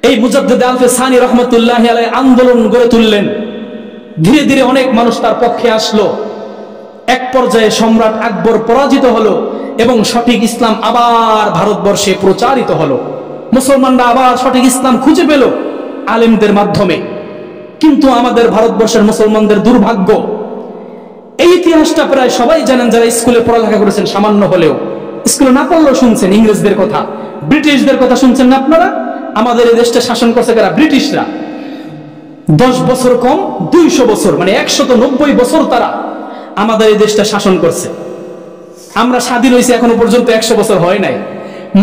এই মুজাদ্দিদ আলফে সানি রহমতুল্লাহি আলাইহি আন্দোলন গড়ে তুললেন। ধীরে ধীরে অনেক মানুষ তার পক্ষে আসলো। এক পর্যায়ে সম্রাট আকবর পরাজিত হলো এবং সঠিক ইসলাম আবার ভারতবর্ষে প্রচারিত হলো। মুসলমানরা আবার সঠিক ইসলাম খুঁজে পেল আলেমদের মাধ্যমে। কিন্তু আমাদের ভারতবর্ষের মুসলমানদের দুর্ভাগ্য, এই ইতিহাসটা প্রায় সবাই জানেন যারা স্কুলে পড়ালেখা করেছেন, সামান্য হলেও স্কুলে না পড়লেও শুনছেন ইংরেজদের কথা, ব্রিটিশদের কথা শুনছেন না আপনারা? আমাদের এই দেশটা শাসন করছে কারা? ব্রিটিশরা। 10 বছর কম 200 বছর, মানে 190 বছর তারা আমাদের এই দেশটা শাসন করছে। আমরা স্বাধীন হয়েছি এখনো পর্যন্ত 100 বছর হয় নাই।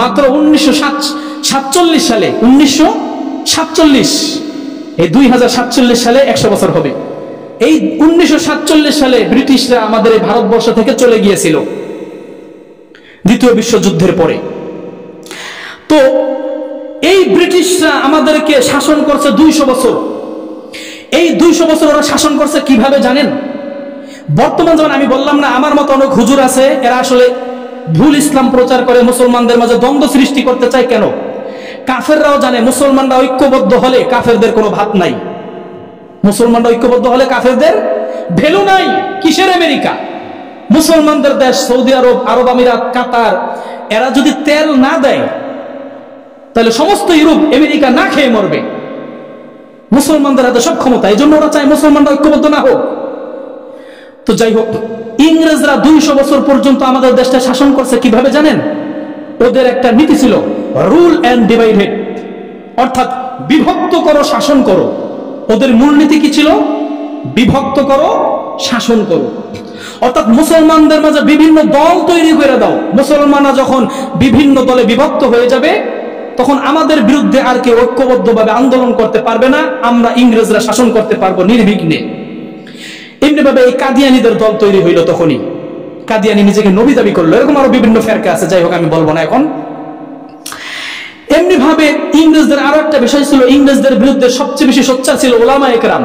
মাত্র 1947 সালে, 1947, এই 2047 সালে 100 বছর হবে। এই 1947 সালে ব্রিটিশরা আমাদের এই ভারতবর্ষ থেকে চলে গিয়েছিল দ্বিতীয় বিশ্বযুদ্ধের পরে। তো এই ব্রিটিশরা আমাদেরকে শাসন করছে 200 বছর। এই 200 বছর ওরা শাসন করছে কিভাবে জানেন? বর্তমান যেমন আমি বললাম না, আমার মতো অনেক হুজুর আছে, এরা আসলে ভুল ইসলাম প্রচার করে মুসলমানদের মাঝে দ্বন্দ্ব সৃষ্টি করতে চায়। কেন? কাফেররাও জানে মুসলমানরা ঐক্যবদ্ধ হলে কাফেরদের কোনো ভাত নাই। মুসলমানরা ঐক্যবদ্ধ হলে কাফেরদের ভ্যালু নাই। কিসের আমেরিকা? মুসলমানদের দেশ সৌদি আরব, আরব আমিরাত, কাতার, এরা যদি তেল না দেয় তাহলে সমস্ত ইউরোপ আমেরিকা না খেয়ে মরবে। মুসলমানদের হাতে সব ক্ষমতা, এই জন্য ওরা চায় মুসলমানরা ঐক্যবদ্ধ না হোক। তো যাই হোক, ইংরেজরা 200 বছর পর্যন্ত আমাদের দেশটা শাসন করছে কিভাবে জানেন? ওদের একটা নীতি ছিল রুল এন্ড ডিভাইডেড, অর্থাৎ বিভক্ত করো শাসন করো। ওদের মূলনীতি কি ছিল? বিভক্ত করো শাসন করো। অর্থাৎ মুসলমানদের মাঝে বিভিন্ন দল তৈরি করে দাও। মুসলমানরা যখন বিভিন্ন দলে বিভক্ত হয়ে যাবে তখন আমাদের বিরুদ্ধে আর কেউ ঐক্যবদ্ধভাবে আন্দোলন করতে পারবে না, আমরা ইংরেজরা শাসন করতে পারবো নির্বিঘ্নে। এমনি ভাবে এই কাদিয়ানীদের দল তৈরি হইল। তখনই কাদিয়ানী নিজেকে নবী দাবি করলো। এরকম আরো বিভিন্ন ফেরকা আছে, যাই হোক আমি বলবো না এখন। এমনি ভাবে ইংরেজদের আরো একটা বিষয় ছিল, ইংরেজদের বিরুদ্ধে সবচেয়ে বেশি সোচ্চার ছিল উলামায়ে কেরাম।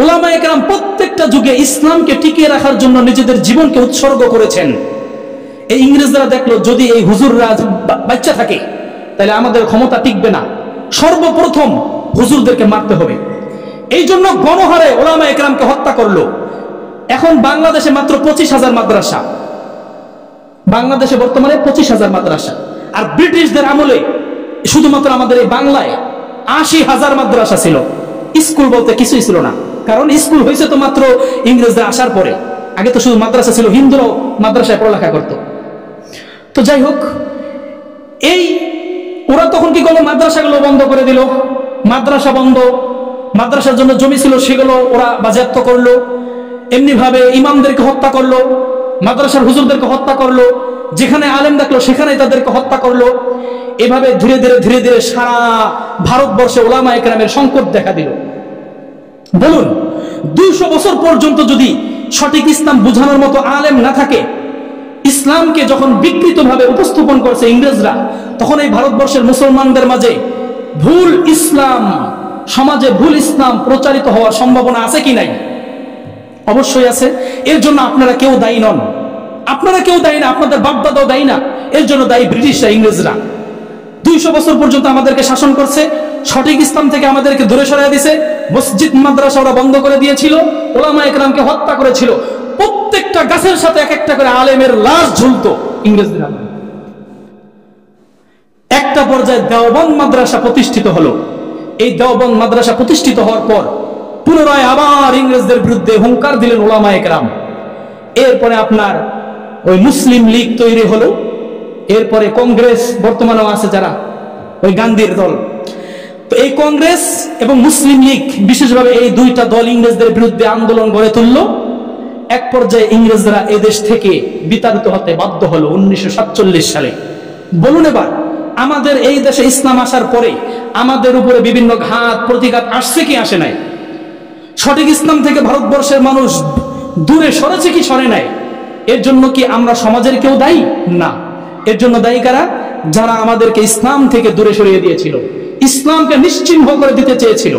উলামায়ে কেরাম প্রত্যেকটা যুগে ইসলামকে টিকিয়ে রাখার জন্য নিজেদের জীবনকে উৎসর্গ করেছেন। এই ইংরেজরা দেখলো যদি এই হুজুররা বাচ্চা থাকে তাহলে আমাদের ক্ষমতা টিকবে না, সর্বপ্রথম হুজুরদেরকে মারতে হবে। এই জন্য গণহারে উলামায়ে কেরামকে হত্যা করলো। এখন বাংলাদেশে মাত্র 25,000 মাদ্রাসা, বাংলাদেশে বর্তমানে 25,000 মাদ্রাসা। আর ব্রিটিশদের আমলে শুধুমাত্র আমাদের এই বাংলায় 80,000 মাদ্রাসা ছিল। স্কুল বলতে কিছুই ছিল না, কারণ স্কুল হয়েছে তো মাত্র ইংরেজরা আসার পরে। আগে তো শুধু মাদ্রাসা ছিল, হিন্দুরাও মাদ্রাসায় পড়ালেখা করত। তো যাই হোক, এই ওরা তখন কি করলো? মাদ্রাসাগুলো বন্ধ করে দিল। মাদ্রাসা বন্ধ, মাদ্রাসার জন্য জমি ছিল সেগুলো ওরা বাজেয়াপ্ত করলো। এমনি ভাবে ইমামদেরকে হত্যা করলো, মাদ্রাসার হুজুরদেরকে হত্যা করলো, যেখানে আলেম দেখলো সেখানে তাদেরকে হত্যা করলো। এভাবে ধীরে ধীরে ধীরে ধীরে সারা ভারতবর্ষে উলামায়ে কেরামের সংকট দেখা দিল। বলুন, 200 বছর পর্যন্ত যদি সঠিক ইসলাম বোঝানোর মতো আলেম না থাকে, ইসলামকে যখন বিকৃতভাবে উপস্থাপন করছে ইংরেজরা, তখন এই ভারতবর্ষের মুসলমানদের মাঝে ভুল ইসলাম, সমাজে ভুল ইসলাম প্রচারিত হওয়ার সম্ভাবনা আছে কি নাই? অবশ্যই আছে। এর জন্য আপনারা কেউ দায়ী নন, আপনারা কেউ দায়ী না, আপনাদের বাপদাদাও দায়ী না। এর জন্য দায়ী ব্রিটিশরা, ইংরেজরা। 200 বছর পর্যন্ত আমাদেরকে শাসন করছে, সঠিক ইসলাম থেকে আমাদেরকে দূরে সরিয়ে দিয়েছে। মসজিদ মাদ্রাসা ওরা বন্ধ করে দিয়েছিল, উলামায়ে কেরামকে হত্যা করেছিল। প্রত্যেকটা গাছের সাথে এক একটা করে আলেমের লাশ ঝুলতো ইংরেজদের আমলে। একটা পর্যায়ে দেওবন্দ মাদ্রাসা প্রতিষ্ঠিত হলো। এই দেওবন্দ মাদ্রাসা প্রতিষ্ঠিত হওয়ার পর পুনরায় আবার ইংরেজদের বিরুদ্ধে হুঙ্কার দিলেন উলামায়ে কেরাম। এরপরে আপনার ওই মুসলিম লীগ তৈরি হলো। এরপরে কংগ্রেস বর্তমানেও আছে, যারা ওই গান্ধীর দল। তো এই কংগ্রেস এবং মুসলিম লীগ, বিশেষভাবে এই দুইটা দল ইংরেজদের বিরুদ্ধে আন্দোলন গড়ে তুলল। এক পর্যায়ে ইংরেজরা এদেশ থেকে বিতাড়িত হতে বাধ্য হলো 1947 সালে। বলুন এবার, আমাদের এই দেশে ইসলাম আসার পরে আমাদের উপরে বিভিন্ন ঘাত প্রতিঘাত আসছে কি আসে নাই? সঠিক ইসলাম থেকে ভারতবর্ষের মানুষ দূরে সরেছে কি সরে নাই? এর জন্য কি আমরা সমাজের কেউ দায়ী? না। এর জন্য দায়ী কারা? যারা আমাদেরকে ইসলাম থেকে দূরে সরিয়ে দিয়েছিল, ইসলামকে নিশ্চিহ্ন করে দিতে চেয়েছিল।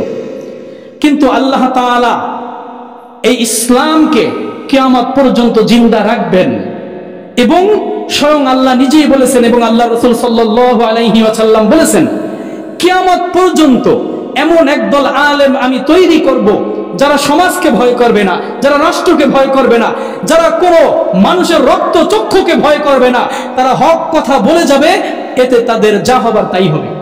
কিন্তু আল্লাহ তাআলা এই ইসলামকে কিয়ামত পর্যন্ত জিন্দা রাখবেন এবং স্বয়ং আল্লাহ নিজেই বলেছেন এবং আল্লাহ রাসূল সাল্লাল্লাহু আলাইহি ওয়াসাল্লাম বলেছেন, কিয়ামত পর্যন্ত এমন একদল আলেম আমি তৈরি করব যারা সমাজকে ভয় করবে না, যারা রাষ্ট্রকে ভয় করবে না, যারা কোনো মানুষের রক্ত চক্ষুকে ভয় করবে না, তারা হক কথা বলে যাবে, এতে তাদের যা হবার তাই হবে।